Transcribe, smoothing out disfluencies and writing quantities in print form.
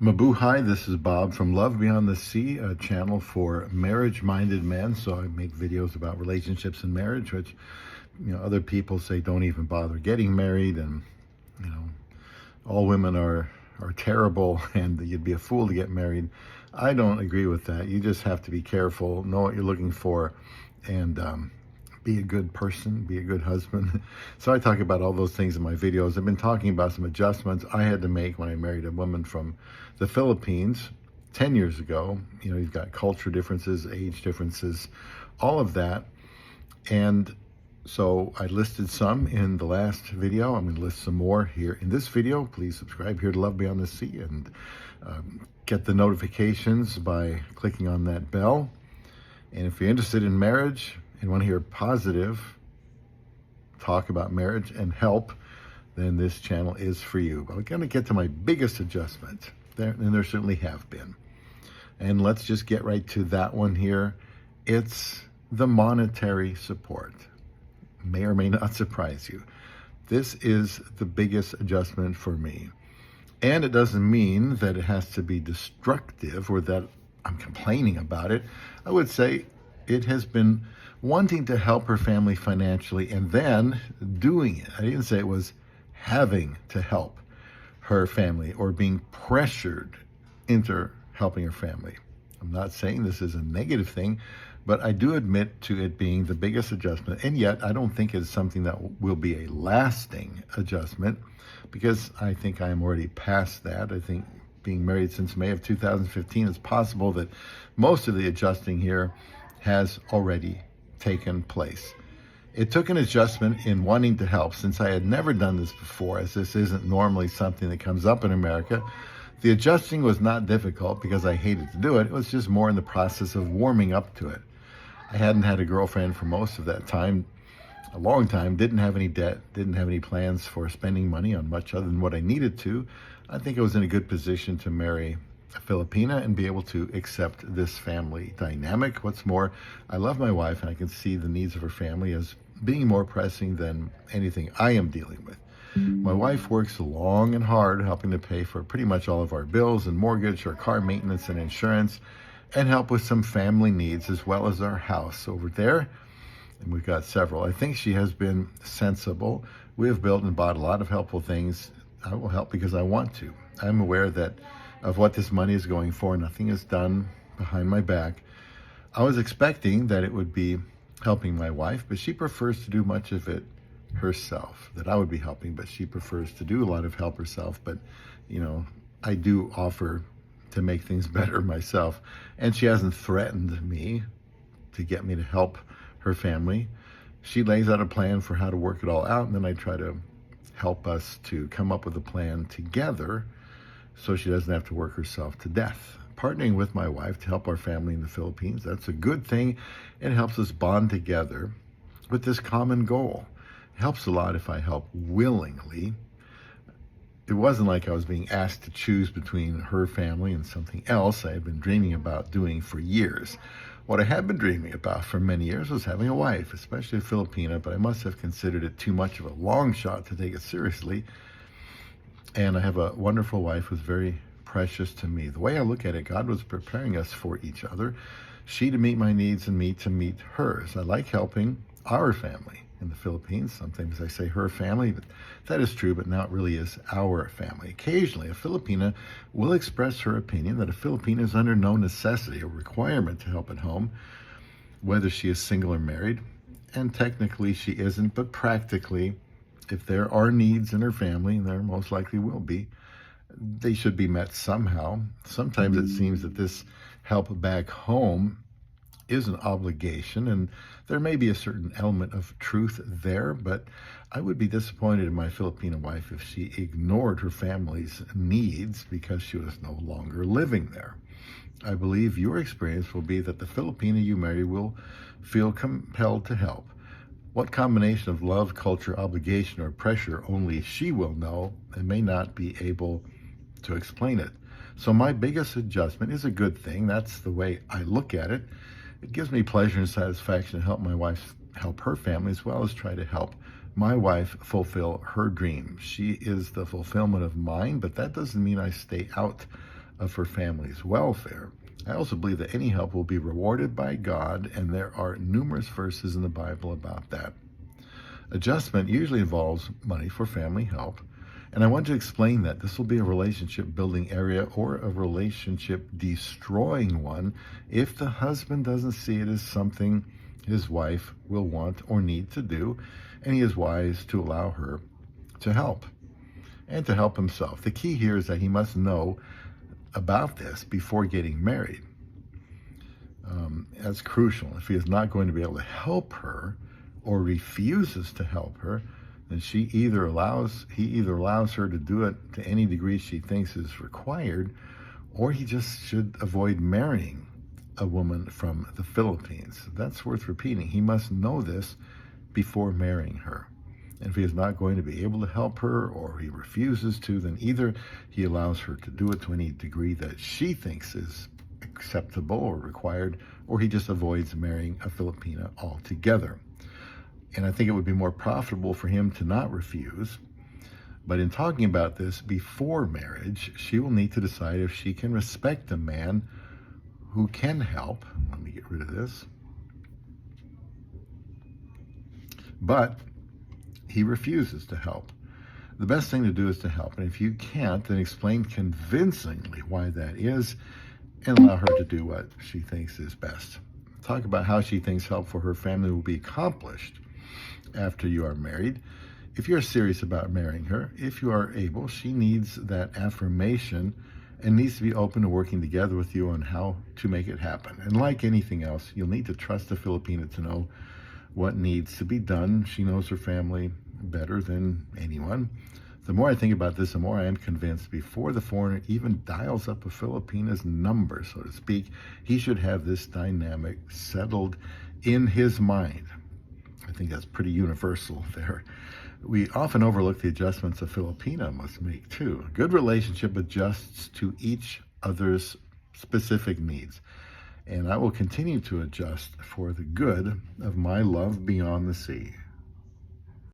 Mabuhay, this is Bob from Love Beyond the Sea, a channel for marriage-minded men. So I make videos about relationships and marriage, which, other people say don't even bother getting married, and, all women are terrible and you'd be a fool to get married. I don't agree with that. You just have to be careful, know what you're looking for, and be a good person, be a good husband. So I talk about all those things in my videos. I've been talking about some adjustments I had to make when I married a woman from the Philippines 10 years ago. You've got culture differences, age differences, all of that. And so I listed some in the last video. I'm going to list some more here in this video. Please subscribe here to Love Beyond the Sea and get the notifications by clicking on that bell. And if you're interested in marriage and want to hear positive talk about marriage and help, then this channel is for you. But I'm going to get to my biggest adjustment, and there certainly have been. And let's just get right to that one here. It's the monetary support. May or may not surprise you. This is the biggest adjustment for me. And it doesn't mean that it has to be destructive or that I'm complaining about it. I would say it has been wanting to help her family financially and then doing it. I didn't say it was having to help her family or being pressured into helping her family. I'm not saying this is a negative thing, but I do admit to it being the biggest adjustment. And yet I don't think it's something that will be a lasting adjustment, because I think I'm already past that. I think being married since May of 2015, it's possible that most of the adjusting here has already taken place. It took an adjustment in wanting to help, since I had never done this before, as this isn't normally something that comes up in America. The adjusting was not difficult because I hated to do it. It was just more in the process of warming up to it. I hadn't had a girlfriend for most of that time, a long time, didn't have any debt, didn't have any plans for spending money on much other than what I needed to. I think I was in a good position to marry a Filipina and be able to accept this family dynamic. What's more, I love my wife and I can see the needs of her family as being more pressing than anything I am dealing with. My wife works long and hard helping to pay for pretty much all of our bills and mortgage, our car maintenance and insurance, and help with some family needs as well as our house over there. And we've got several. I think she has been sensible. We have built and bought a lot of helpful things. I will help because I want to. I'm aware that of what this money is going for. Nothing is done behind my back. I was expecting that it would be helping my wife, but she prefers to do much of it herself, that I would be helping, but she prefers to do a lot of help herself. But, I do offer to make things better myself. And she hasn't threatened me to get me to help her family. She lays out a plan for how to work it all out, and then I try to help us to come up with a plan together so she doesn't have to work herself to death. Partnering with my wife to help our family in the Philippines, that's a good thing. It helps us bond together with this common goal. It helps a lot if I help willingly. It wasn't like I was being asked to choose between her family and something else I had been dreaming about doing for years. What I had been dreaming about for many years was having a wife, especially a Filipina, but I must have considered it too much of a long shot to take it seriously. And I have a wonderful wife who's very precious to me. The way I look at it, God was preparing us for each other. She to meet my needs and me to meet hers. I like helping our family in the Philippines. Sometimes I say her family, but that is true, but now it really is our family. Occasionally, a Filipina will express her opinion that a Filipina is under no necessity or requirement to help at home, whether she is single or married. And technically she isn't, but practically, if there are needs in her family, and there most likely will be, they should be met somehow. Sometimes it seems that this help back home is an obligation, and there may be a certain element of truth there, but I would be disappointed in my Filipina wife if she ignored her family's needs because she was no longer living there. I believe your experience will be that the Filipina you marry will feel compelled to help. What combination of love, culture, obligation, or pressure only she will know and may not be able to explain it. So my biggest adjustment is a good thing. That's the way I look at it. It gives me pleasure and satisfaction to help my wife help her family, as well as try to help my wife fulfill her dreams. She is the fulfillment of mine, but that doesn't mean I stay out of her family's welfare. I also believe that any help will be rewarded by God, and there are numerous verses in the Bible about that. Adjustment usually involves money for family help, and I want to explain that this will be a relationship building area or a relationship destroying one if the husband doesn't see it as something his wife will want or need to do, and he is wise to allow her to help and to help himself. The key here is that he must know about this before getting married. That's crucial. If he is not going to be able to help her or refuses to help her, then he either allows her to do it to any degree she thinks is required, or he just should avoid marrying a woman from the Philippines. That's worth repeating. He must know this before marrying her. And if he is not going to be able to help her, or he refuses to, then either he allows her to do it to any degree that she thinks is acceptable or required, or he just avoids marrying a Filipina altogether. And I think it would be more profitable for him to not refuse. But in talking about this before marriage, she will need to decide if she can respect a man who can help. Let me get rid of this. But he refuses to help. The best thing to do is to help. And if you can't, then explain convincingly why that is and allow her to do what she thinks is best. Talk about how she thinks help for her family will be accomplished after you are married. If you're serious about marrying her, if you are able, she needs that affirmation and needs to be open to working together with you on how to make it happen. And like anything else, you'll need to trust the Filipina to know what needs to be done. She knows her family better than anyone. The more I think about this, the more I am convinced before the foreigner even dials up a Filipina's number, so to speak, he should have this dynamic settled in his mind. I think that's pretty universal there. We often overlook the adjustments a Filipina must make too. A good relationship adjusts to each other's specific needs. And I will continue to adjust for the good of my love beyond the sea.